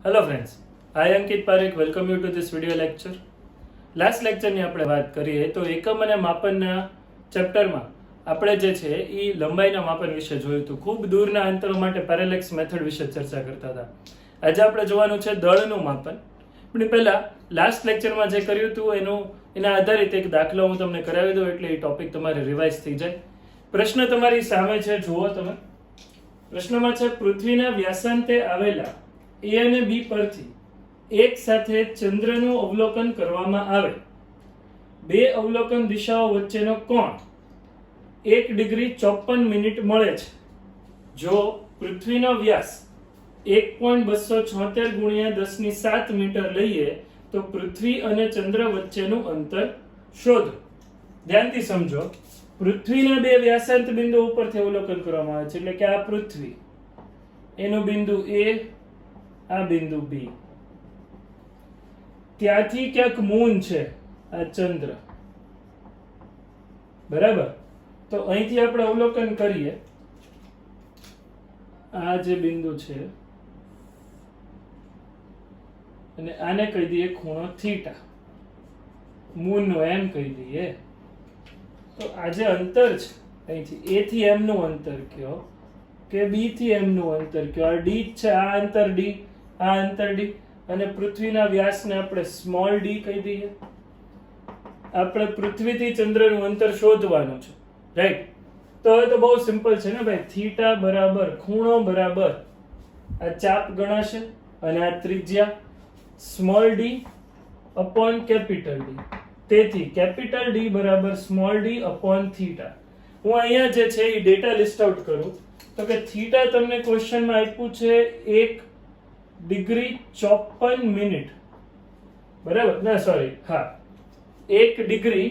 Hello friends, I Ankit Parekh welcome you to this video lecture. Last લેક્ચરની આપણે વાત કરીએ તો એકમ અને માપનના ચેપ્ટરમાં આપણે જે છે એ લંબાઈના માપન વિશે જોયું હતું. ખૂબ દૂરના અંતરો માટે પેરેલેક્સ મેથડ વિશે ચર્ચા કરતા હતા. આજે આપણે જોવાનું છે દળનું માપન. પણ પહેલા લાસ્ટ લેક્ચરમાં જે કર્યું હતું એના આધારિત એક દાખલો હું તમને કરાવી દઉં એટલે એ ટોપિક તમારે રિવાઇઝ થઈ જાય. પ્રશ્ન તમારી સામે છે, જુઓ તમે. પ્રશ્નમાં છે, પૃથ્વીના વ્યાસાંતે આવેલા A અને B પરથી એક સાથે ચંદ્રનું અવલોકન કરવામાં આવે. બે અવલોકન દિશાઓ વચ્ચેનો કોણ 1 ડિગ્રી 54 મિનિટ મળે છે. જો પૃથ્વીનો વ્યાસ 1.276 ગુણ્યા 10⁷ મીટર લઈએ તો પૃથ્વી અને ચંદ્ર વચ્ચેનું અંતર શોધો. ધ્યાનથી સમજો. પૃથ્વીના બે વ્યાસાંત બિંદુ ઉપરથી અવલોકન કરવામાં આવે છે, એટલે કે આ પૃથ્વી, એનું બિંદુ A, આ બિંદુ B. ત્યાંથી ક્યાંક મૂન છે આ ચંદ્ર, બરાબર. તો અહીંથી આપણે અવલોકન કરીએ. આ જે બિંદુ છે અને આને કહી દઈએ ખૂણો θ, મૂન નો એમ કહી દઈએ. તો આ જે અંતર છે અહીંથી A થી M નું અંતર કયો કે B થી M નું અંતર કયો, આ D છે, આ અંતર D, આ અંતર D, અને પૃથ્વીના વ્યાસને આપણે સ્મોલ d કહી દઈએ. આપણે પૃથ્વીથી ચંદ્રનું અંતર શોધવાનું છે, રાઈટ? તો હવે તો બહુ સિમ્પલ છે ને ભાઈ. થીટા બરાબર ખૂણો બરાબર આ ચાપ ગણાશે અને આ ત્રિજ્યા small d upon capital D. તેથી કેપિટલ D બરાબર સ્મોલ d અપોન થીટા. હું અહીંયા જે છે એ ડેટા લિસ્ટ આઉટ કરું તો કે થીટા તમને ક્વેશ્ચનમાં આપ્યું છે 1 ડિગ્રી 54 મિનિટ, બરાબર? ના સોરી, હા, 1 ડિગ્રી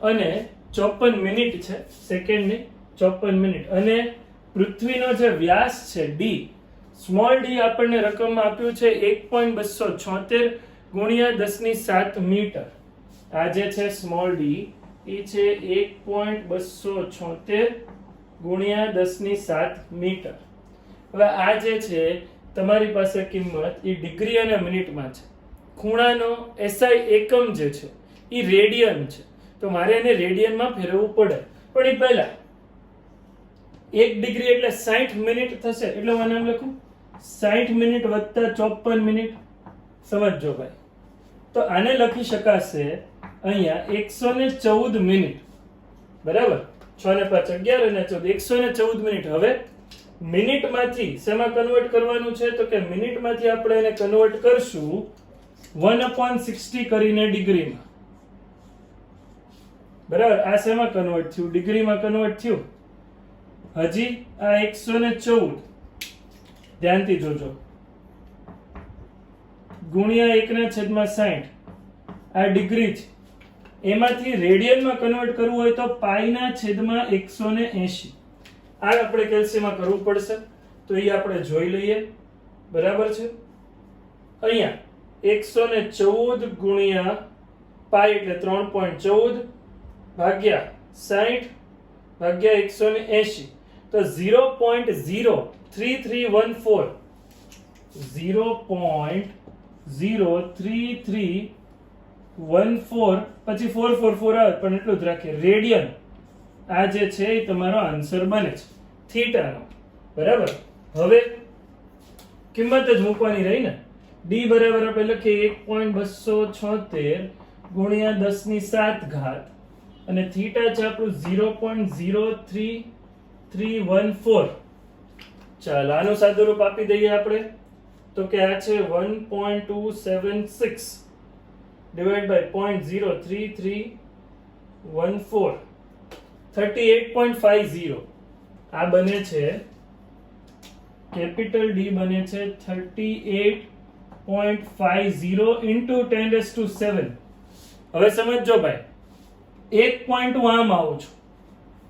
અને 54 મિનિટ છે, સેકન્ડ ની 54 મિનિટ. અને પૃથ્વીનો જે વ્યાસ છે d, સ્મોલ d આપણને રકમમાં આપ્યું છે 1.276 ગુણ્યા 10⁷ મીટર. આ જે છે સ્મોલ d એ છે 1.276 ગુણ્યા 10⁷ મીટર. હવે આ જે છે તમારી પાસે કિંમત એ ડિગ્રી અને મિનિટમાં છે. ખૂણાનો SI એકમ જે છે એ રેડિયન છે, તો મારે એને રેડિયનમાં ફેરવવું પડે. પણ એ પહેલા 1 ડિગ્રી એટલે 60 મિનિટ થશે, એટલે હું નામ લખું 60 મિનિટ વત્તા 54 મિનિટ. સમજજો ભાઈ. તો આને લખી શકાશે અહીંયા 114 મિનિટ, બરાબર? 6 ને 5 11 અને 14, 114 મિનિટ. હવે મિનિટમાંથી શેમાં કન્વર્ટ કરવાનું છે તો કે મિનિટમાંથી આપણે એને કન્વર્ટ કરશું 1/60 કરીને ડિગ્રીમાં, બરાબર? આ શેમાં કન્વર્ટ થયું? ડિગ્રીમાં કન્વર્ટ થયું. હજી આ 114 ધ્યાનથી જોજો ગુણ્યા 1/60, આ ડિગ્રી છે. એમાંથી રેડિયનમાં કન્વર્ટ કરવું હોય તો π/180. આ આપણે કેલ્સીમાં કરવું પડશે, તો એ આપણે જોઈ લઈએ, બરાબર છે? અહીંયા 114 ગુણ્યા π એટલે 3.14 ભાગ્યા 60 ભાગ્યા 180, તો 0.03314 0.03314 પછી 444 આવે પણ એટલું જ રાખીએ રેડિયન. આ જે છે એ તમારો આન્સર બને છે થીટાનો, બરાબર? હવે કિંમત જ મૂકવાની રહી ને. d બરાબર આપણે લખીએ 1.276 ગુણ્યા 10⁷, અને થીટા છે આપણું 0.03314. ચાલ આનું સાદુરૂપ આપી દઈએ આપણે, તો કે આ છે 1.276 ડિવાઇડ બાય 0.03314, 38.50. આ બને છે કેપિટલ D બને છે 38.50 ઇન્ટુ 10⁷. હવે સમજો ભાઈ, 1 પોઈન્ટ હું આમ આવું છું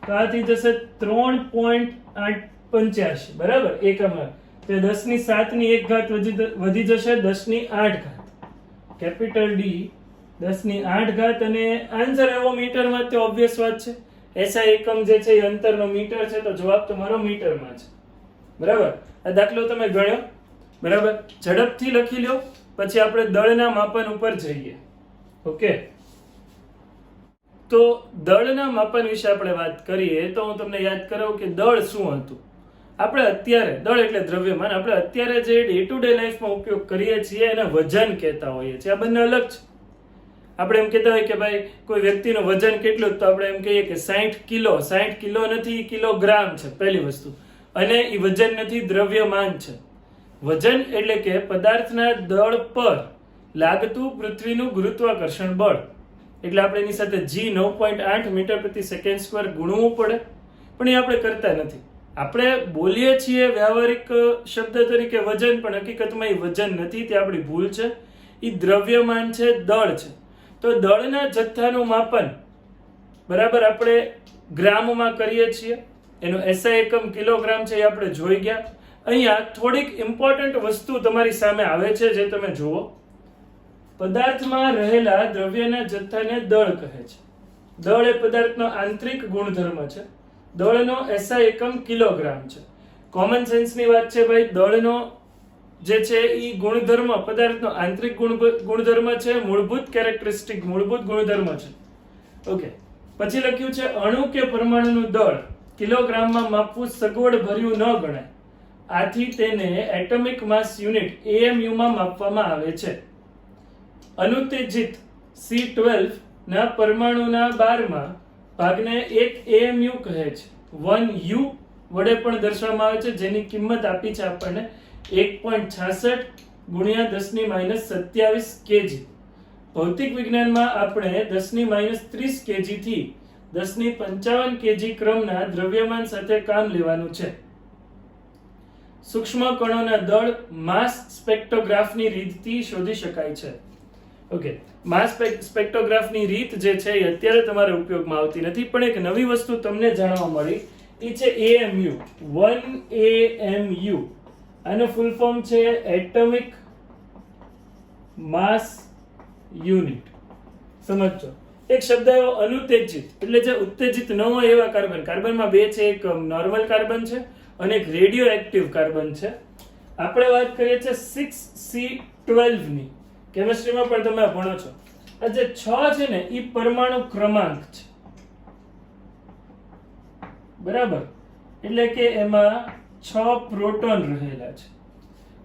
તો આથી જશે 3.885, બરાબર? એકમમાં તે 10⁷ ની 1 ઘાત વધી જશે 10⁸. કેપિટલ D 10⁸, અને આન્સર એવો મીટરમાં, તે ઓબ્વિયસ વાત છે. SI એકમ જે છે એ અંતરનો મીટર છે, તો જવાબ તમારો મીટરમાં છે, બરાબર? આ દાખલો તમે ગણ્યો બરાબર, ઝડપથી લખી લો, પછી આપણે દળના માપન ઉપર જઈએ. ઓકે, તો દળના માપન વિશે આપણે વાત કરીએ તો હું તમને યાદ કરાવું કે દળ શું હતું. આપણે અત્યારે દળ એટલે દ્રવ્યમાન, આપણે અત્યારે જે ડે ટુ ડે લાઈફમાં ઉપયોગ કરીએ છીએ એને વજન કહેતા હોઈએ છીએ. આ બંને અલગ છે. આપણે એમ કહેતા હોય કે ભાઈ કોઈ વ્યક્તિનું વજન કેટલું, તો આપણે એમ કહીએ કે 60 કિલો. 60 કિલો નથી, કિલોગ્રામ છે પહેલી વસ્તુ, અને એ વજન નથી, દ્રવ્યમાન છે. વજન એટલે કે પદાર્થના દળ પર લાગતું પૃથ્વીનું ગુરુત્વાકર્ષણ બળ. એટલે આપણે એની સાથે G 9.8 મીટર પ્રતિ સેકન્ડ સ્ક્વેર ગુણવું પડે, પણ એ આપણે કરતા નથી. આપણે બોલીએ છીએ વ્યવહારિક શબ્દ તરીકે વજન, પણ હકીકતમાં એ વજન નથી, તે આપણી ભૂલ છે. એ દ્રવ્યમાન છે, દળ છે. તો દળના જથ્થાનું માપન બરાબર આપણે ગ્રામમાં કરીએ છીએ, એનો SI એકમ કિલોગ્રામ છે, એ આપણે જોઈ ગયા. અહીંયા થોડીક ઇમ્પોર્ટન્ટ વસ્તુ તમારી સામે આવે છે જે તમે જુઓ. પદાર્થમાં રહેલા દ્રવ્યના જથ્થાને દળ કહે છે. દળ એ પદાર્થનો આંતરિક ગુણધર્મ છે. દળનો SI એકમ કિલોગ્રામ છે. કોમન સેન્સની વાત છે ભાઈ, દળનો જે છે એ ગુણધર્મ પદાર્થનો આંતરિક ગુણધર્મ છે, મૂળભૂત કેરેક્ટરિસ્ટિક, મૂળભૂત ગુણધર્મ છે. ઓકે, પછી લખ્યું છે અણુ કે પરમાણુનું દળ કિલોગ્રામમાં માપવું સગવડ ભર્યું ન ગણાય, આથી તેને એટમિક માસ યુનિટ AMU માં માપવામાં આવે છે. અનુત્તેજિત C12 ના પરમાણુના 12માં ભાગને 1 AMU કહે છે. 1U વડે પણ દર્શાવવામાં આવે છે, જેની કિંમત આપી છે આપણને 1.66 ગુણ્યા 10⁻27 kg. ભૌતિક વિજ્ઞાનમાં આપણે 10⁻30 kg થી 10⁵ kg ક્રમના દ્રવ્યમાન સાથે કામ લેવાનું છે. સૂક્ષ્મ કણોના દળ માસ સ્પેક્ટ્રોગ્રાફની રીતથી શોધી શકાય છે. ઓકે, માસ સ્પેક્ટ્રોગ્રાફની રીત જે છે એ અત્યારે તમારે ઉપયોગમાં આવતી નથી, પણ એક નવી વસ્તુ તમને જાણવા મળી, એ છે AMU. 1 AMU આનો ફૂલ ફોર્મ છે એટમિક માસ યુનિટ. સમજો, એક શબ્દ એવો અનુત્તેજિત, એટલે જે ઉત્તેજિત ન હોય એવા કાર્બન. કાર્બનમાં બે છે, એક નોર્મલ કાર્બન છે અને એક રેડિયો એક્ટિવ કાર્બન છે. આપણે વાત કરીએ છીએ 6C12 ની. કેમિસ્ટ્રીમાં પણ તમે ભણો છો. આ જે 6 છે ને એ પરમાણુ ક્રમાંક છે, બરાબર, એટલે કે એમાં 6 પ્રોટોન રહેલા છે.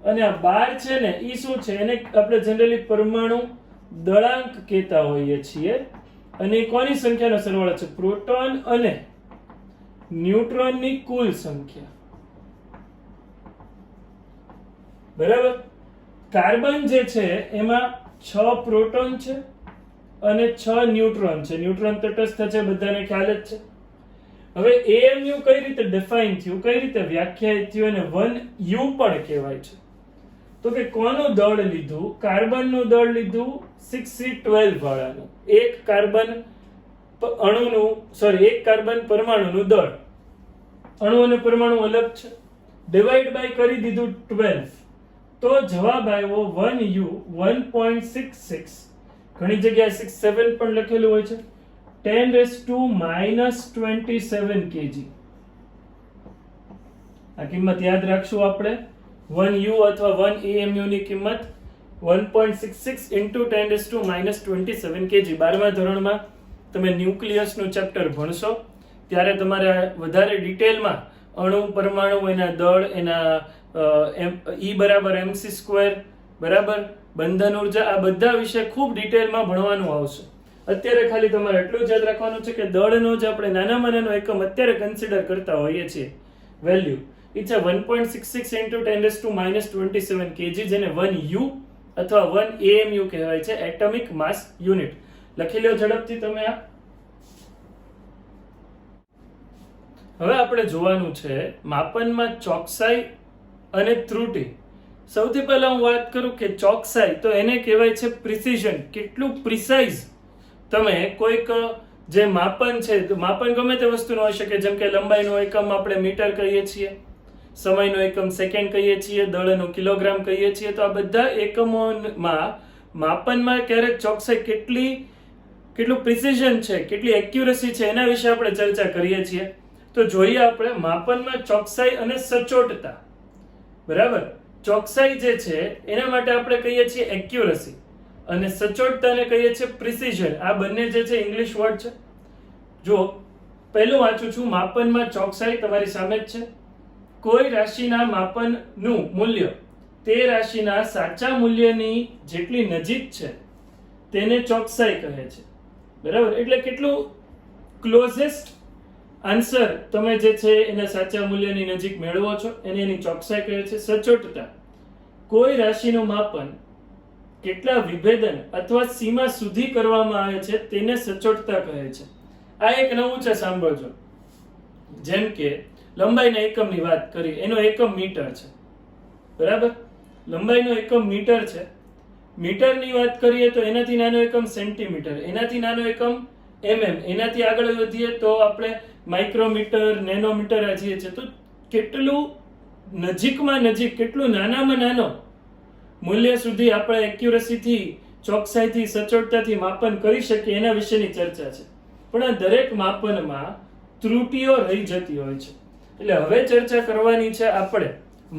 અને આ 12 છે ને એ શું છે, એને આપણે જનરલી પરમાણુ દળાંક કહેતા હોઈએ છીએ. અને એ કોની સંખ્યાનો સરવાળો છે? પ્રોટોન અને ન્યુટ્રોનની કુલ સંખ્યા. બરાબર, કાર્બન જે છે એમાં 6 પ્રોટોન છે અને 6 ન્યુટ્રોન છે. ન્યુટ્રોન તટસ્થ છે, બધાને ખ્યાલ જ છે. હવે AMU કઈ રીતે ડિફાઇન થયું, કઈ રીતે વ્યાખ્યાયિત થયું, અને 1U પણ કહેવાય છે. તો કે કોનું દળ લીધું? કાર્બનનું દળ લીધું 6C12 વાળાનું. એક કાર્બન પરમાણુનું દળ. અણુ અને પરમાણુ અલગ છે. ડિવાઈડ બાય કરી દીધું 12, તો જવાબ આવ્યો 1U 1.66. ઘણી જગ્યાએ 67 પણ લખેલું હોય છે. 10⁻27 kg. આ કિંમત યાદ રાખશું આપણે. 1U અથવા 1 AMU ની કિંમત 1.66 into 10⁻27 kg. 12મા ધોરણમાં તમે ન્યુક્લિયસનું ચેપ્ટર ભણશો ત્યારે તમારે વધારે ડિટેલમાં અણુ, પરમાણુ, એના દળ, એના E બરાબર mc², બરાબર, બંધન ઉર્જા, આ બધા વિશે ખૂબ ડિટેલમાં ભણવાનું આવશે. અત્યારે ખાલી તમારે એટલું જ યાદ રાખવાનું છે કે દળનો જે આપણે નાનામાં નાનો એકમ અત્યારે કન્સિડર કરતા હોઈએ છીએ વેલ્યુ, એ છે 1.66 into 10⁻27 kg, જેને 1U અથવા 1 AMU કહેવાય છે, એટમિક માસ યુનિટ. લખી લો ઝડપથી તમે આ. હવે આપણે જોવાનું છે માપનમાં ચોકસાઈ અને ત્રુટિ. સૌથી પહેલા હું વાત કરું કે ચોકસાઈ, તો એને કહેવાય છે પ્રિસિઝન. કેટલું પ્રિસાઇઝ તમે કોઈક જે માપન છે, તો માપન ગમે તે વસ્તુનું હોઈ શકે, જેમ કે લંબાઈનો એકમ આપણે મીટર કહીએ છીએ, સમયનો એકમ સેકન્ડ કહીએ છીએ, દળનો કિલોગ્રામ કહીએ છીએ. તો આ બધા એકમોમાં માપનમાં ક્યારેક ચોકસાઈ કેટલું પ્રિસિઝન છે, કેટલી એક્યુરસી છે, એના વિશે આપણે ચર્ચા કરીએ છીએ. તો જોઈએ આપણે માપનમાં ચોકસાઈ અને સચોટતા. બરાબર, ચોકસાઈ જે છે એના માટે આપણે કહીએ છીએ એક્યુરસી અને સચોટતાને કહીએ છીએ પ્રિસિઝન. આ બંને જે છે ઇંગ્લિશ વર્ડ છે. જો પહેલું વાંચું છું, માપનમાં ચોકસાઈ તમારી સામે જ છે. કોઈ રાશિના માપનનું મૂલ્ય તે રાશિના સાચા મૂલ્યની જેટલી નજીક છે તેને ચોકસાઈ કહે છે. બરાબર, એટલે કેટલું ક્લોઝેસ્ટ આન્સર તમે જે છે એના સાચા મૂલ્યની નજીક મેળવો છો એને એની ચોકસાઈ કહે છે. સચોટતા, કોઈ રાશિનું માપન કેટલા વિભેદન અથવા સીમા સુધી કરવામાં આવે છે તેને સચોટતા કહે છે. આ એક નવું છે, સાંભળજો. જેમ કે લંબાઈના એકમની વાત કરી, એનો એકમ મીટર છે. બરાબર, લંબાઈનો એકમ મીટર છે. મીટરની વાત કરીએ તો એનાથી નાનો એકમ સેન્ટીમીટર, એનાથી નાનો એકમ mm, એનાથી આગળ વધીએ તો આપણે માઇક્રોમીટર, નેનોમીટર આ જઈએ છે. તો કેટલું નજીકમાં નજીક, કેટલું નાનામાં નાનો મૂલ્ય સુધી આપણે એક્યુરસીથી, ચોકસાઈથી, સચોટતાથી માપન કરી શકીએ એના વિશેની ચર્ચા છે. પણ આ દરેક માપનમાં ત્રુટીઓ રહી જતી હોય છે. એટલે હવે ચર્ચા કરવાની છે આપણે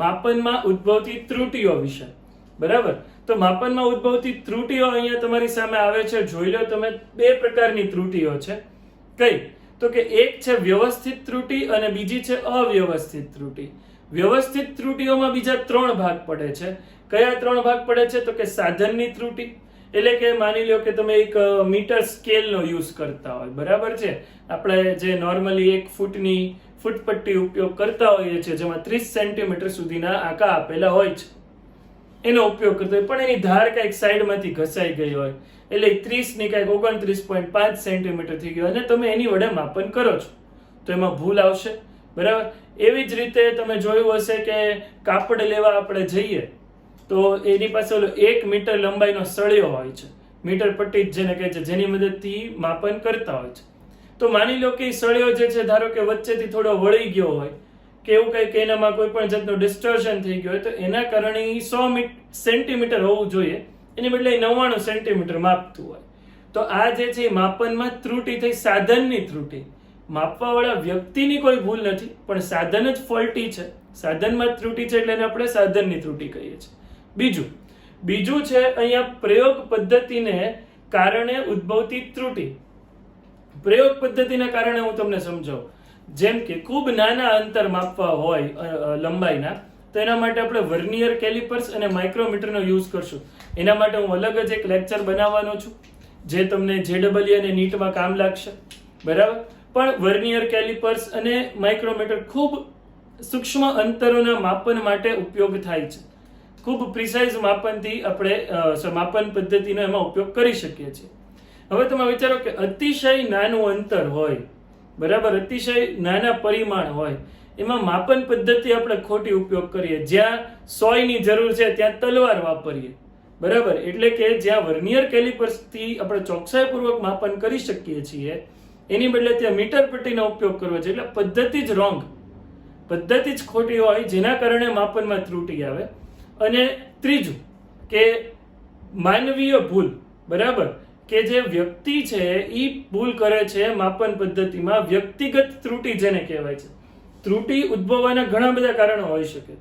માપનમાં ઉદ્ભવતી ત્રુટીઓ વિશે. બરાબર, તો માપનમાં ઉદ્ભવતી ત્રુટીઓ અહીંયા તમારી સામે આવે છે. જોઈ લો તમે, બે પ્રકારની ત્રુટીઓ છે. કઈ? તો કે એક છે વ્યવસ્થિત ત્રુટી અને બીજી છે અવ્યવસ્થિત ત્રુટી. વ્યવસ્થિત ત્રુટીઓમાં બીજા 3 ભાગ પડે છે. કયા 3 ભાગ પડે છે? તો કે સાધનની ત્રુટી, એટલે કે માની લો કે તમે એક મીટર સ્કેલનો યુઝ કરતા હોય. બરાબર છે, આપણે જે નોર્મલી 1 ફૂટની ફૂટપટ્ટી ઉપયોગ કરતા હોઈએ છીએ જેમાં 30 સેન્ટીમીટર સુધીના આંકા આપેલા હોય છે, એનો ઉપયોગ કરતો હોય, પણ એની ધાર કઈક સાઈડમાંથી ઘસાઈ ગઈ હોય એટલે 30 ની કઈક 29.5 સેન્ટીમીટર થઈ ગયો અને તમે એની વડે માપન કરો છો તો એમાં ભૂલ આવશે. બરાબર, એવી જ રીતે તમે જોયું હશે કે કાપડ લેવા આપણે જઈએ તો એની પાસે ઓલો 1 મીટર લંબાઈનો સળિયો હોય છે, મીટર પટ્ટી જેને કહે છે, જેની મદદથી માપન કરતા હોય છે. તો માની લો કે સળિયો જે છે ધારો કે વચ્ચેથી થોડો વળી ગયો હોય કે એવું કંઈક એનામાં કોઈ પણ જાતનું ડિસ્ટોર્શન થઈ ગયું હોય તો એના કારણે 100 સેન્ટીમીટર હોવું જોઈએ, એની બદલે 99 સેન્ટીમીટર માપતું હોય. તો આ જે છે માપનમાં ત્રુટી થઈ, સાધનની ત્રુટી. માપવાવાળા વ્યક્તિની કોઈ ભૂલ નથી, પણ સાધન જ ફોલ્ટી છે, સાધનમાં ત્રુટી છે એટલે એને આપણે સાધનની ત્રુટી કહીએ છીએ. બીજું છે અહીંયા પ્રયોગ પદ્ધતિને કારણે ઉદ્ભવતી ત્રુટી. પ્રયોગ પદ્ધતિના કારણે હું તમને સમજાવું. જેમ કે ખૂબ નાના અંતર માપવા હોય લંબાઈના, તો એના માટે આપણે વર્નિયર કેલિપર્સ અને માઇક્રોમીટરનો યુઝ કરશું. એના માટે હું અલગ જ એક લેક્ચર બનાવવાનો છું જે તમને JEE અને નીટમાં કામ લાગશે. બરાબર, પણ વર્નિયર કેલિપર્સ અને માઇક્રોમીટર ખૂબ સૂક્ષ્મ અંતરોના માપન માટે ઉપયોગ થાય છે. ખૂબ પ્રિસાઇઝ માપનથી આપણે માપન પદ્ધતિનો એમાં ઉપયોગ કરી શકીએ છીએ. હવે તમે વિચારો કે અતિશય નાનું અંતર હોય, બરાબર, અતિશય નાના પરિમાણ હોય, એમાં માપન પદ્ધતિ આપણે ખોટી ઉપયોગ કરીએ. જ્યાં 100 ની જરૂર છે ત્યાં તલવાર વાપરીએ. બરાબર, એટલે કે જ્યાં વર્નિયર કેલિપર્સથી આપણે ચોકસાઈપૂર્વક માપન કરી શકીએ છીએ એની બદલે ત્યાં મીટર પટ્ટીનો ઉપયોગ કરવો છે. એટલે પદ્ધતિ જ રોંગ, પદ્ધતિ જ ખોટી હોય, જેના કારણે માપનમાં ત્રુટી આવે. અને ત્રીજું કે માનવીય ભૂલ. બરાબર, કે જે વ્યક્તિ છે એ ભૂલ કરે છે માપન પદ્ધતિમાં, વ્યક્તિગત ત્રુટી જેને કહેવાય છે. ત્રુટી ઉદ્ભવવાના ઘણા બધા કારણો હોઈ શકે.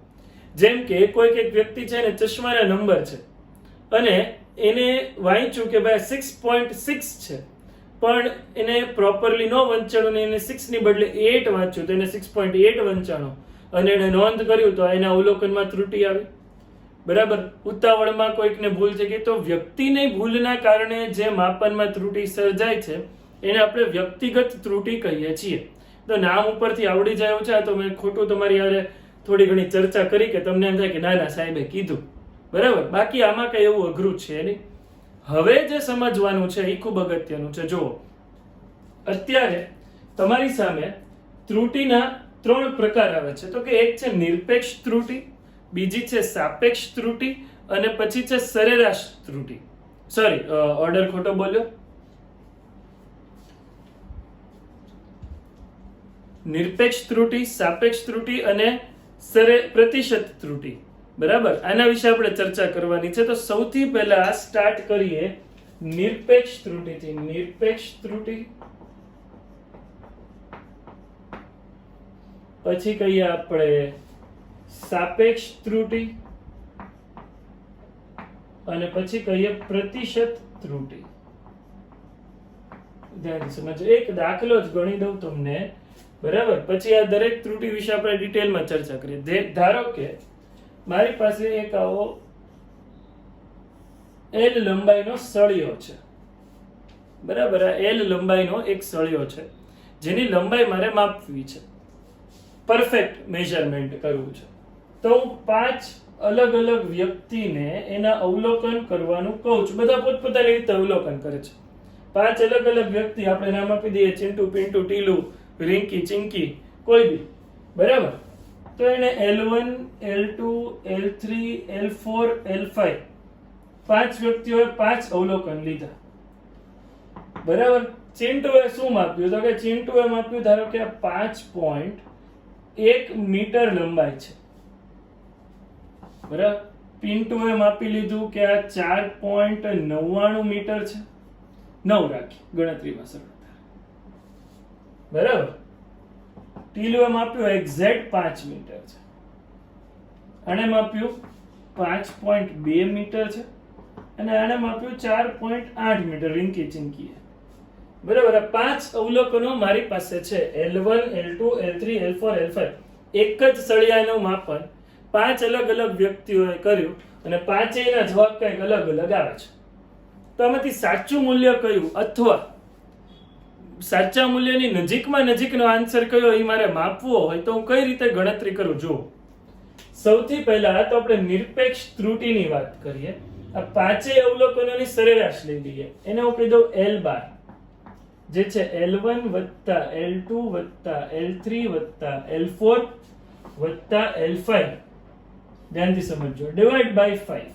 જેમ કે કોઈક એક વ્યક્તિ છે ને ચશ્માના નંબર છે અને એને વાંચ્યું કે ભાઈ 6.6 છે, પણ એને પ્રોપરલી ન વંચાણું ને એને 6 ની બદલે 8 વાંચ્યું તો એને 6.8 વંચાણો અને એને નોંધ કર્યું તો એના અવલોકનમાં ત્રુટી આવી. બરાબર, ઉતાવળમાં કોઈકને ભૂલ થઈ ગઈ. તો વ્યક્તિની ભૂલના કારણે જે માપનમાં ત્રુટી સર્જાય છે એને આપણે વ્યક્તિગત ત્રુટી કહીએ છીએ. તો નામ ઉપરથી આવડી જાય છે. તો મેં ખોટું તમારી યારે થોડી ઘણી ચર્ચા કરી કે તમને એમ થાય કે ના ના સાહેબે કીધું. બરાબર, બાકી આમાં કઈ એવું અઘરું છે નહીં. હવે જે સમજવાનું છે એ ખૂબ અગત્યનું છે. જુઓ, અત્યારે તમારી સામે ત્રુટીના 3 પ્રકાર આવે છે. તો કે એક છે નિરપેક્ષ ત્રુટી, બીજી છે સાપેક્ષ ત્રુટી અને પછી છે સરેરાશ ત્રુટી. સોરી, ઓર્ડર ખોટો બોલ્યો. નિરપેક્ષ ત્રુટી, સાપેક્ષ ત્રુટી અને પ્રતિશત ત્રુટી. બરાબર, આના વિશે આપણે ચર્ચા કરવાની છે. તો સૌથી પહેલા સ્ટાર્ટ કરીએ નિરપેક્ષ ત્રુટીથી. નિરપેક્ષ ત્રુટી, પછી કહીએ આપણે સાપેક્ષ ત્રુટી અને પછી કહીએ પ્રતિશત ત્રુટિ. ધ્યાનથી સમજો. એક દાખલો જ ગણી દઉં તમને, બરાબર? પછી આ દરેક ત્રુટિ વિશે આપણે ડિટેલમાં ચર્ચા કરીએ. ધારો કે મારી પાસે એક આવો L લંબાઈનો સળિયો છે, બરાબર? આ L લંબાઈનો એક સળિયો છે જેની લંબાઈ મારે માપવી છે, પરફેક્ટ મેઝરમેન્ટ કરવું છે. તો હું 5 અલગ અલગ વ્યક્તિને એના અવલોકન કરવાનું કહું છું. બધા પોતપોતાની રીતે અવલોકન કરે છે. 5 અલગ અલગ વ્યક્તિ આપણે નામ આપી દઈએ, ચિંટુ, પિન્ટુ, ટીલુ, રિંકી, ચિંકી, કોઈ બી, બરાબર? તો એને L1, L2, L3, L4, L5 5 વ્યક્તિઓએ 5 અવલોકન લીધા, બરાબર? ચિંટુએ શું માપ્યું? તો કે ચિંટુએ માપ્યું, ધારો કે 5.1 મીટર લંબાઈ છે, બરાબર? પિન્ટુએ માપી લીધું કે આ 4.99 મીટર છે. 9 રાખી ગણતરીમાં સરળતા, બરાબર? ટીલુએ માપ્યું એક્ઝેક્ટ 5 મીટર છે. આને માપ્યું 5.2 મીટર છે અને આને માપ્યું 4.8 મીટર, રિંકી ચિંકીએ, બરાબર? આ 5 અવલોકનો મારી પાસે છે, L1, L2, L3, L4, L5. એક જ સળિયાનું માપન 5 અલગ અલગ વ્યક્તિઓએ કર્યું અને પાંચેયના જવાબ કંઈક અલગ અલગ આવે છે. તો આમાંથી સાચું મૂલ્ય કયું અથવા સાચા મૂલ્યની નજીકમાં નજીકનો આન્સર કયો એ મારે માપવો હોય તો હું કઈ રીતે ગણતરી કરું? જો સૌથી પહેલા તો આપણે નિરપેક્ષ ત્રુટિની વાત કરીએ. આ પાંચેય અવલોકનોની સરેરાશ લઈ લઈએ. એને હું કહી દઉં L બાર, જે છે L1 વત્તા L2 વત્તા L3 વત્તા L4 વત્તા L5. ધ્યાનથી સમજો, ડિવાઈડ બાય 5.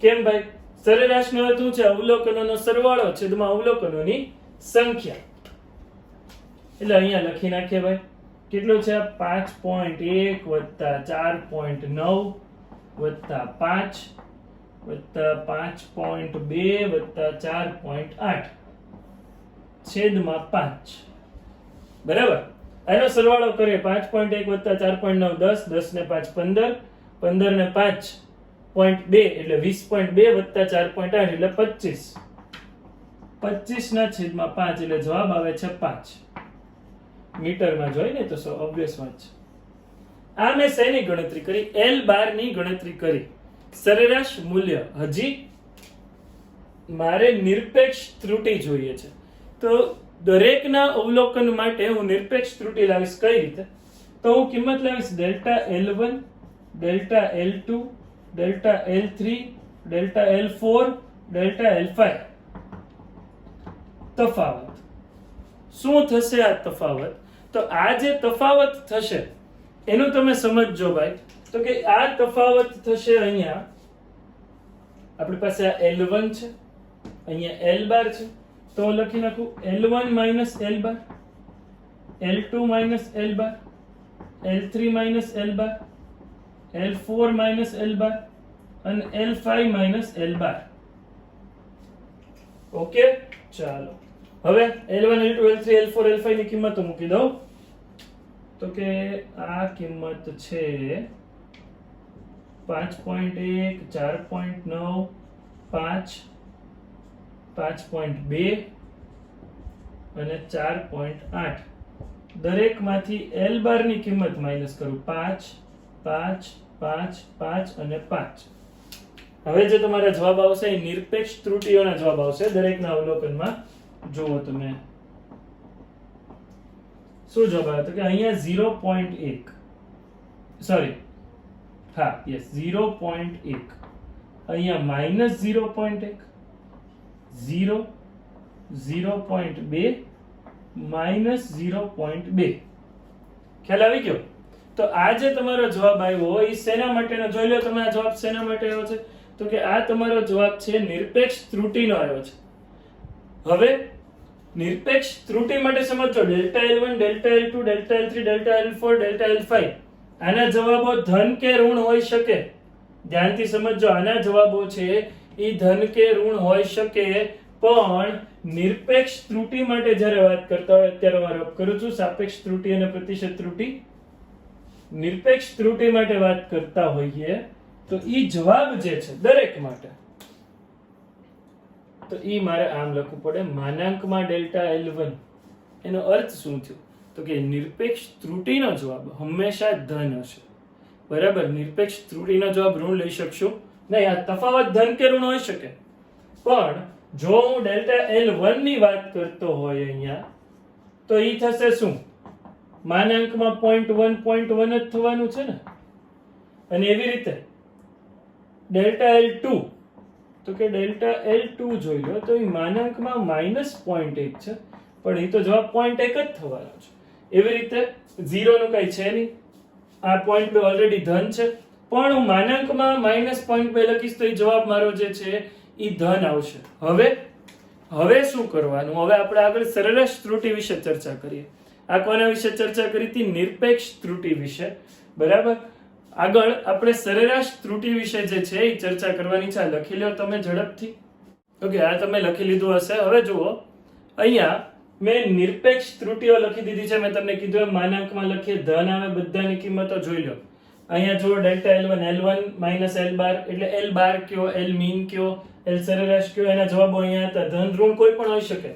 કેમ ભાઈ? સરેરાશનો અર્થ શું છે? અવલોકનોનો સરવાળો છેદમાં અવલોકનોની સંખ્યા. એટલે અહીંયા લખી નાખીએ ભાઈ, કેટલો છે? 5.1 વત્તા 4.9 વત્તા 5 વત્તા 5.2 વત્તા 4.8 છેદમાં 5, બરાબર? આનો સરવાળો કરીએ. 5.1 વત્તા 4.9 10, 10 ને 5 15, 15 ને 5 0.2 એટલે 20.2 વત્તા 4.8 એટલે 25, 25 ના છેદમાં 5 એટલે જવાબ આવે છે 5 મીટરમાં. જોઈ ને તો ઓબ્વિયસ વાત છે. આ મેં શેની ગણતરી કરી? L બાર ની ગણતરી કરી. સરેરાશ મૂલ્ય. હજી મારે નિરપેક્ષ ત્રુટિ જોઈએ છે, તો દરેકના અવલોકન માટે હું નિરપેક્ષ ત્રુટિ લાવીશ. કઈ રીતે? તો હું કિંમત લાવીશ delta L1, delta L2, delta L3, delta L4, delta L5. તફાવત શું થશે? આ તફાવત, તો આ જે તફાવત થશે એનું તમે સમજજો ભાઈ. તો કે આ તફાવત થશે અહીંયા આપણી પાસે આ L1 છે, અહીંયા L બાર છે, તો હું લખી નાખું L1 માઇનસ L બાર, L2 માઇનસ L બાર, L3 માઇનસ L બાર, L4 માઇનસ L બાર અને L5 માઇનસ L બાર. ઓકે, ચાલો હવે L1, L2, L3, L4, L5 ની કિંમતો મૂકી દઉં. તો કે આ કિંમત છે 5.1, 4.9, 5, 5.2 અને 4.8. દરેકમાંથી L બાર ની કિંમત માઈનસ કરું. 5, 5, 5, 5 અને 5. હવે જે તમારા જવાબ આવશે એ નિરપેક્ષ ત્રુટિઓના જવાબ આવશે. દરેકના અવલોકનમાં જુઓ તમે શું જવાબ આવે? તો કે અહીંયા 0.1, સોરી, હા યસ 0.1, અહીંયા માઇનસ 0.1, 0, 0.2, માઇનસ 0.2. ખ્યાલ આવી ગયો? તો આ જે તમારો જવાબ આવ્યો એ શેના માટેનો? જોઈ લો તમે, આ જવાબ શેના માટે આવ્યો છે? તો કે આ તમારો જવાબ છે નિરપેક્ષ ત્રુટિનો આવ્યો છે. હવે નિરપેક્ષ ત્રુટિ માટે સમજો, delta L1, delta L2, delta L3, delta L4, delta L5. આના જવાબો ધન કે ઋણ હોઈ શકે. ધ્યાનથી સમજો, આના જવાબો છે એ ધન કે ઋણ હોઈ શકે, પણ નિરપેક્ષ ત્રુટિ માટે જ્યારે વાત કરતા હોય, અત્યારે હું વાત કરું છું સાપેક્ષ ત્રુટિ અને પ્રતિશત ત્રુટિ. નિરપેક્ષ ત્રુટિ માટે વાત કરતા હોઈએ તો ઈ જવાબ જે છે દરેક માટે તો ઈ મારે આમ લખવું પડે માનાંકમાં ડેલ્ટા L1. એનો અર્થ શું થયો? તો કે નિરપેક્ષ ત્રુટીનો જવાબ હંમેશા ધન હશે. બરાબર, નિરપેક્ષ ત્રુટીનો જવાબ ઋણ લઈ શકશું નહીં. આ તફાવત ધન કે ઋણ હોઈ શકે, પણ જો હું ડેલ્ટા L1 ની વાત કરતો હોય અહીંયા, તો ઈ થશે શું? માનાંકમાં 0.1 જ થવાનું છે ને. અને એવી રીતે ડેલ્ટા L2, તો કે ડેલ્ટા L2 જોઈ લો તો એ માનાંકમાં -0.1 છે, પણ એ તો જવાબ 0.1 જ થવાનો છે. એવી રીતે 0 નું કઈ છે નહીં. આ 0.2 ઓલરેડી ધન છે, પણ હું માનાંકમાં -0.2 લખીશ તો એ જવાબ મારો જે છે એ ધન આવશે. હવે શું કરવાનું? હવે આપણે આગળ સરેરાશ ત્રુટિ વિશે ચર્ચા કરીએ. આ કોના વિશે ચર્ચા કરી હતી? નિરપેક્ષ ત્રુટિ વિશે. બરાબર, આગળ આપણે સરેરાશ ત્રુટિ વિશે જે છે એ ચર્ચા કરવાની છે. લખી લો તમે ઝડપથી. ઓકે, આ તમે લખી લીધું હશે. હવે જુઓ, અહીંયા મેં નિરપેક્ષ ત્રુટિઓ લખી દીધી છે. મેં તમને કીધું એમ માનાંકમાં લખીએ, ધન આવે, બધાની કિંમતો જોઈ લો. અહીંયા જુઓ ડેલ્ટા L1 માઇનસ L બાર, એટલે L બાર કયો, L મીન કયો, L સરેરાશ કયો, એના જવાબો અહીંયા હતા. ધન ઋણ કોઈ પણ હોઈ શકે,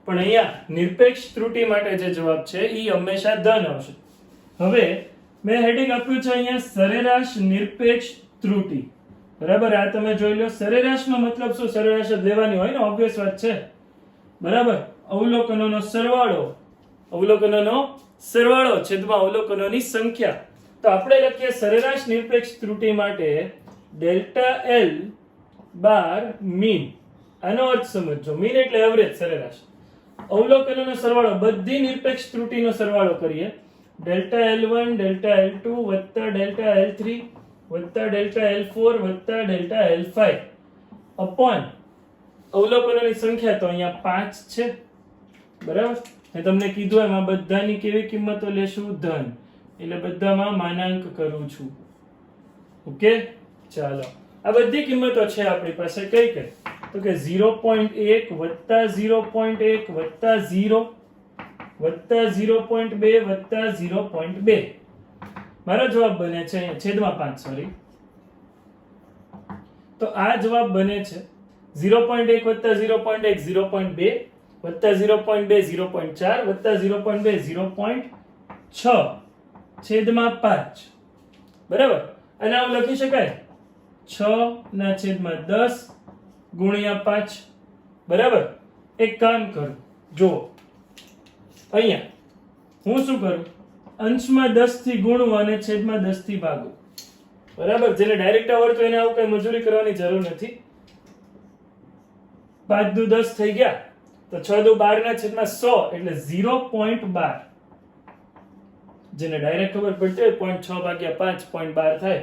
પણ અહીંયા નિરપેક્ષ ત્રુટિ માટે જે જવાબ છે એ હંમેશા ધન આવશે. હવે મેં હેડિંગ આપ્યું છે અહીંયા સરેરાશ નિરપેક્ષ ત્રુટિ. બરાબર, આ તમે જોઈ લો. સરેરાશનો મતલબ શું? સરેરાશ જ લેવાની હોય ને, ઓબ્વિયસ વાત છે. બરાબર, અવલોકનોનો સરવાળો છેદમાં અવલોકનોની સંખ્યા. તો આપણે લખીએ સરેરાશ નિરપેક્ષ ત્રુટિ માટે ડેલ્ટા L બાર મીન. આનો અર્થ સમજો. મીન એટલે એવરેજ, સરેરાશ. અવલોકનોનો સરવાળો, બધી નિરપેક્ષ ત્રુટિનો સરવાળો કરીએ. ડેલ્ટા L1 ડેલ્ટા L2 વત્તા ડેલ્ટા L3 વત્તા ડેલ્ટા L4 વત્તા ડેલ્ટા L5 અપોન અવલોકનોની સંખ્યા તો અહીંયા 5 છે. બરાબર, મેં તમને કીધું એમ આ બધાની કેવી કિંમતો લેશું? ધન. એટલે બધામાં માનાંક કરું છું. ઓકે, ચાલો. આ બધી કિંમતો છે આપણી પાસે. કઈ કઈ? તો કે 0.1 વત્તા 0.1 વત્તા 0 વત્તા 0.2 વત્તા 0.2. મારો જવાબ બને છે છેદમાં 5, સોરી. તો આ જવાબ બને છે 0.1 વત્તા 0.1 0.2 વત્તા 0.2 0.4 વત્તા 0.2 0.6 છેદમાં 5. બરાબર, અને આમ લખી શકાય 6 ના છેદમાં 10 ગુણ્યા 5. બરાબર, એક કામ કરું, જો અહીંયા હું શું કરું? અંશમાં 10 થી ગુણવું અને છેદમાં 10 થી ભાગવું. બરાબર, જેને ડાયરેક્ટ આવડતું એને આવું કઈ મજૂરી કરવાની જરૂર નથી. 5 દુ 10 થઈ ગયા, તો 6 દુ 12 ના છેદમાં 100 એટલે 0.12. જેને ડાયરેક્ટ ખબર પડતી હોય 0.6 ભાગ્યા 5 0.12 થાય.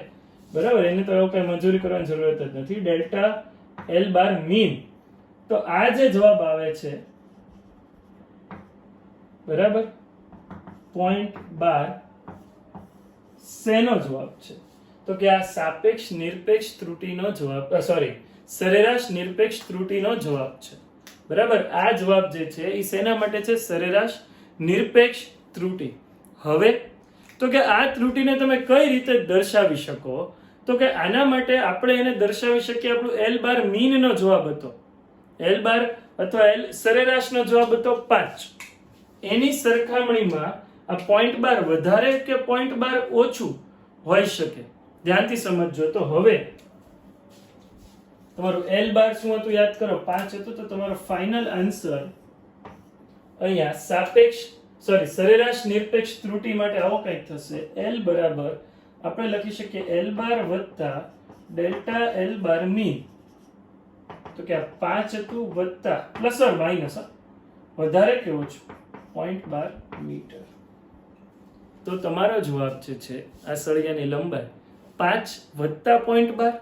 બરાબર, એને તો આવું કઈ મજૂરી કરવાની જરૂરત જ નથી. ડેલ્ટા L બાર મીન. તો આ જે જવાબ આવે છે, બરાબર, 0.12 શેનો જવાબ છે? તો કે આ સાપેક્ષ નિરપેક્ષ ત્રુટિનો જવાબ, સોરી, સરેરાશ નિરપેક્ષ ત્રુટિનો જવાબ છે. બરાબર, આ જવાબ જે છે એ શેના માટે છે? સરેરાશ નિરપેક્ષ ત્રુટિ. હવે તો કે આ ત્રુટિને તમે કઈ રીતે દર્શાવી શકો? તો કે આના માટે આપણે એને દર્શાવી શકીએ, આપણું L બાર મીન નો જવાબ હતો, L બાર અથવા L સરેરાશનો જવાબ હતો 5. એની સરખામણીમાં આ 0.12 વધારે કે 0.12 ઓછું હોઈ શકે. ધ્યાનથી સમજજો. તો હવે તમારું L બાર શું હતું? યાદ કરો, 5 હતું. તો તમારો ફાઇનલ આન્સર અહીંયા સરેરાશ નિરપેક્ષ ત્રુટિ માટે આવો કંઈક થશે. L બરાબર આપણે લખી શકીએ L બાર વત્તા ડેલ્ટા L બાર મીન. તો કે આ 5 હતું વત્તા પ્લસ ઓર માઇનસ, વધારે કે ઓછું 0.12 મીટર. તો તમારો જવાબ જે છે આ સળિયાની લંબાઈ 5 વત્તા 0.12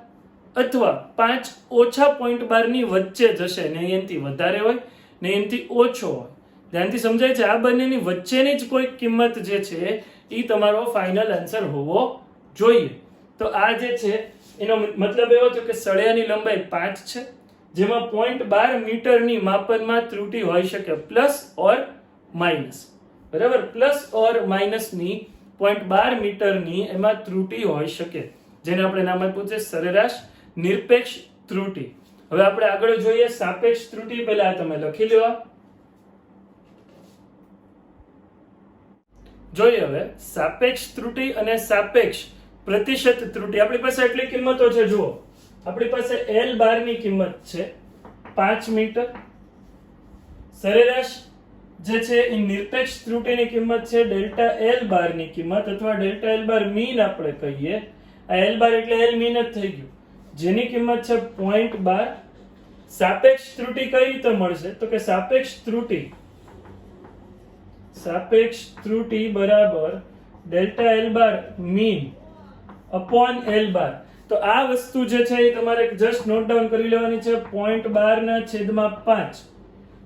અથવા 5 ઓછા 0.12 ની વચ્ચે જશે. ને એનાથી વધારે હોય ને એનાથી ઓછો હોય. ધ્યાનથી સમજાય છે? આ બંનેની વચ્ચેની જ કોઈ કિંમત જે છે એ તમારો ફાઇનલ આન્સર હોવો જોઈએ. તો આ જે છે એનો મતલબ એવો છે કે સળિયાની લંબાઈ 5 છે, જેમાં 0.12 મીટરની માપનમાં ત્રુટિ હોઈ શકે, પ્લસ ઓર માઇનસ. બરાબર, પ્લસ ઓર માઇનસ ની 0.12 મીટરની એમાં ત્રુટિ હોઈ શકે, જેને આપણે નામ આપ્યું છે સરેરાશ નિરપેક્ષ ત્રુટિ. હવે આપણે આગળ જોઈએ સાપેક્ષ ત્રુટિ. પહેલા તમે લખી લો. જોઈએ હવે સાપેક્ષ ત્રુટિ અને સાપેક્ષ પ્રતિશત ત્રુટિ. આપણી પાસે એટલી કિંમતો છે. જુઓ, આપણી પાસે L બાર ની કિંમત છે 5 મીટર. સરેરાશ જે છે એ નિરપેક્ષ ત્રુટિની કિંમત છે ડેલ્ટા L બાર ની કિંમત, અથવા ડેલ્ટા L બાર મીન આપણે કહીએ. આ L બાર એટલે L મીન જ થઈ ગયું, જેની કિંમત છે 0.12. સાપેક્ષ ત્રુટિ કઈ રીતે મળશે? તો કે સાપેક્ષ ત્રુટિ બરાબર ડેલ્ટા L બાર મીન અપોન L બાર. તો આ વસ્તુ જે છે એ તમારે જસ્ટ નોટ ડાઉન કરી લેવાની છે. 0.12/5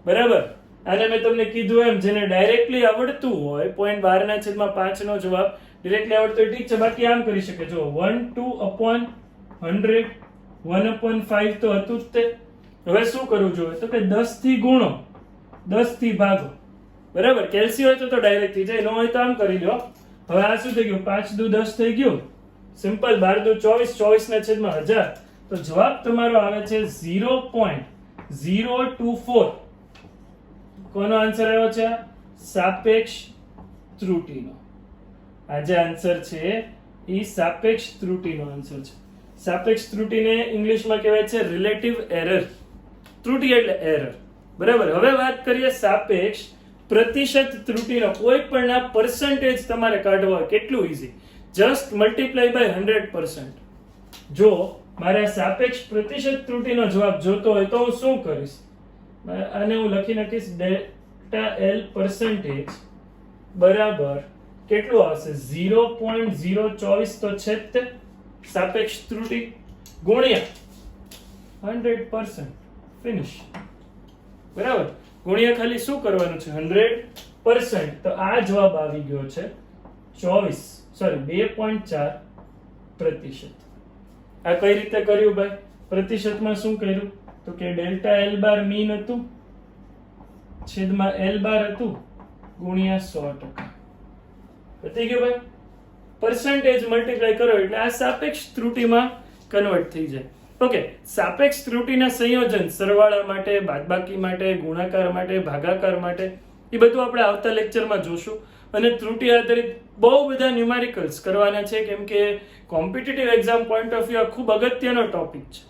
બરાબર. આને મેં તમને કીધું એમ, જેને ડાયરેક્ટલી આવડતું હોય 0.12/5 નો જવાબ ડાયરેક્ટલી આવડતો હોય ઠીક છે, બાકી આમ કરી શકે. જો 1/2/100 1/5 તો હતું જ તે. હવે શું કરવું જોઈએ? તો કે 10 થી ગુણો, 10 થી ભાગો. બરાબર. કેલ્સી હોય તો ડાયરેક્ટ થઈ જાય, ન હોય તો આમ કરી લો. હવે આ શું થઈ ગયું? 5 દુ 10 થઈ ગયું. સિમ્પલ. 12 દુ 24, 24/1000. તો જવાબ તમારો આવે છે 0.024. કોનો આન્સર આવ્યો છે? સાપેક્ષ ત્રુટિનો. આ જે આન્સર છે એ સાપેક્ષ ત્રુટિનો આન્સર છે. સાપેક્ષ ત્રુટિને ઇંગ્લિશમાં કહેવાય છે રિલેટિવ એરર. ત્રુટિ એટલે એરર. બરાબર. હવે વાત કરીએ સાપેક્ષ પ્રતિશત ત્રુટિનો. કોઈ પણના પર્સન્ટેજ તમારે કાઢવા હોય, કેટલું ઈઝી. Just multiply by 100%. જો મારે સાપેક્ષ પ્રતિશત ત્રુટિનો જવાબ જોતો હોય તો હું શું કરીશ? આને હું લખી નાખીશ ડેલ્ટા L પર્સન્ટેજ બરાબર કેટલું આવશે? 0.024 તો છે જ તે સાપેક્ષ ત્રુટિ ગુણ્યા 100%. ફિનિશ. બરાબર. ગુણ્યા ખાલી શું કરવાનું છે? 100%. તો આ જવાબ આવી ગયો છે 2.4%. આ કઈ રીતે કર્યું ભાઈ? પ્રતિશતમાં શું કર્યું? તો કે ડેલ્ટા L બાર મીન હતું છેદમાં L બાર હતું ગુણ્યા 100%. પતી ગયું ભાઈ. પર્સન્ટેજ મલ્ટીપ્લાય કરો એટલે આ સાપેક્ષ ત્રુટિમાં કન્વર્ટ થઈ જાય. ઓકે. સાપેક્ષ ત્રુટિના સંયોજન સરવાળા માટે, બાદબાકી માટે, ગુણાકાર માટે, ભાગાકાર માટે, એ બધું આપણે આવતા લેક્ચરમાં જોશું. અને ત્રુટિ આધારિત બહુ બધા ન્યુમેરિકલ્સ કરવાના છે, કેમ કે competitive exam point of view ખૂબ અગત્યનો ટોપિક છે.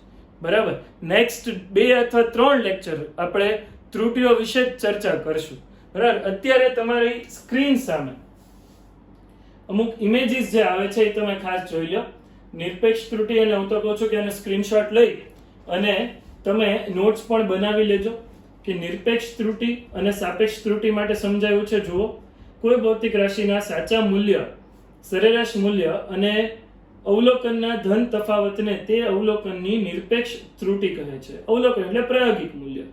બરાબર. નેક્સ્ટ 2 અથવા 3 લેક્ચર આપણે ત્રુટિઓ વિશે જ ચર્ચા કરશું. બરાબર. અત્યારે તમારી સ્ક્રીન સામે અમુક ઇમેજીસ જે આવે છે એ તમે ખાસ જોઈ લો. નિરપેક્ષ ત્રુટિ, અને હું તો કહું છું કે આને સ્ક્રીનશોટ લઈ અને તમે નોટ્સ પણ બનાવી લેજો કે નિરપેક્ષ ત્રુટિ અને સાપેક્ષ ત્રુટિ માટે સમજાયું છે. જુઓ, કોઈ ભૌતિક રાશિના સાચા મૂલ્ય, સરેરાશ મૂલ્ય અને અવલોકનના ધન તફાવતને તે અવલોકનની નિરપેક્ષ ત્રુટિ કહે છે. અવલોકન એટલે પ્રાયોગિક મૂલ્ય.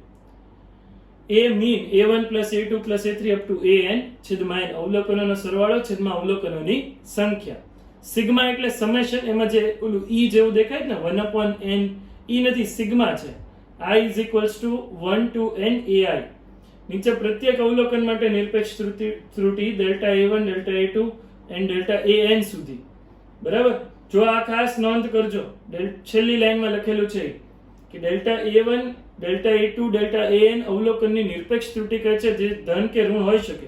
A mean A1 plus A2 plus A3 up to AN છેદમાં n અવલોકનોનો સરવાળો છેદમાં અવલોકનોની સંખ્યા. સિગ્મા એટલે સમેશન. એમાં જે ઓલું E જેવું દેખાય ને 1/n, E નથી, સિગ્મા છે. I is equals to 1 to n AI. નીચે પ્રત્યેક અવલોકન માટે નિરપેક્ષ ત્રુટિ delta A1, delta A2 and delta AN સુધી. બરાબર. જો આ ખાસ નોંધ કરજો, છેલ્લી લાઈનમાં લખેલું છે કે delta A1, delta A2, delta AN અવલોકનની નિરપેક્ષ ત્રુટિ કહે છે, જે ધન કે ઋણ હોઈ શકે.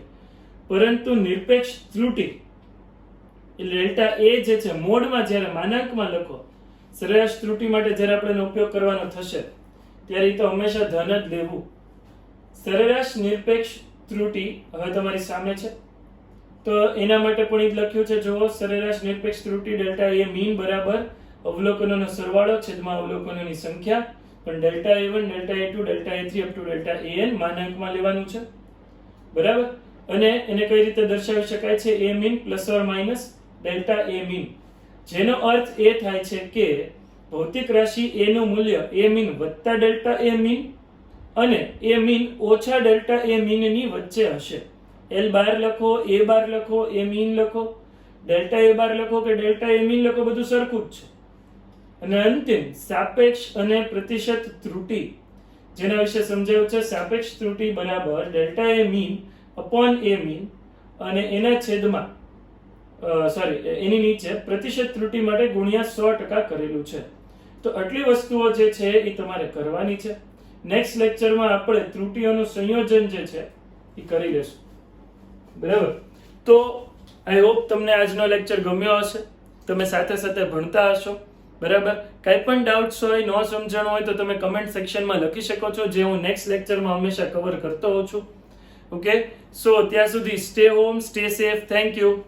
પરંતુ નિરપેક્ષ ત્રુટિ એટલે ડેલ્ટા A જે છે મોડમાં જ્યારે માનાંકમાં લખો, સરેરાશ ત્રુટિ માટે જ્યારે આપણે ઉપયોગ કરવાનો થશે ત્યારે તો હંમેશા ધન જ લેવું. સરેરાશ નિરપેક્ષ ત્રુટિ હવે તમારી સામે છે. તો એના માટે પણ એ લખ્યું છે. જો સરેરાશ નિરપેક્ષ ત્રુટિ ડેલ્ટા A મીન બરાબર અવલોકનોનો સરવાળો છેદમાં અવલોકનોની સંખ્યા. પણ delta A1, delta A2, delta A3 up to delta AN માનાંકમાં લેવાનું છે. બરાબર. અને એને કઈ રીતે દર્શાવી શકાય છે? A mean plus or minus delta A mean, જેનો અર્થ એ થાય છે કે ભૌતિક રાશિ A નું મૂલ્ય A મીન વત્તા ડેલ્ટા A મીન અને A મીન ઓછા ડેલ્ટા A મીન ની વચ્ચે હશે. L બાર લખો, A બાર લખો, A મીન લખો, ડેલ્ટા A બાર લખો કે ડેલ્ટા A મીન લખો, બધું સરખું જ છે. અને અંતિમ સાપેક્ષ અને પ્રતિશત ત્રુટિ, જેના વિશે સમજાયું છે. સાપેક્ષ ત્રુટિ બરાબર delta A mean upon A mean અને એના છેદમાં એની નીચે પ્રતિશત ત્રુટિ માટે ગુણ્યા 100% કરેલું છે. તો આટલી વસ્તુઓ જે છે એ તમારે કરવાની છે. નેક્સ્ટ લેક્ચરમાં આપણે ત્રુટીઓનું સંયોજન જે છે એ કરી લેશું. બરાબર? તો આઈ હોપ તમને આજનો લેક્ચર ગમ્યો હશે, તમે સાથે સાથે ભણતા હશો. બરાબર? કંઈ પણ ડાઉટ્સ હોય, ન સમજણ હોય તો તમે કમેન્ટ સેક્શનમાં લખી શકો છો, જે હું નેક્સ્ટ લેક્ચરમાં હંમેશા કવર કરતો હોઉં છું. ઓકે, સો ત્યાં સુધી stay home, stay safe. Thank you.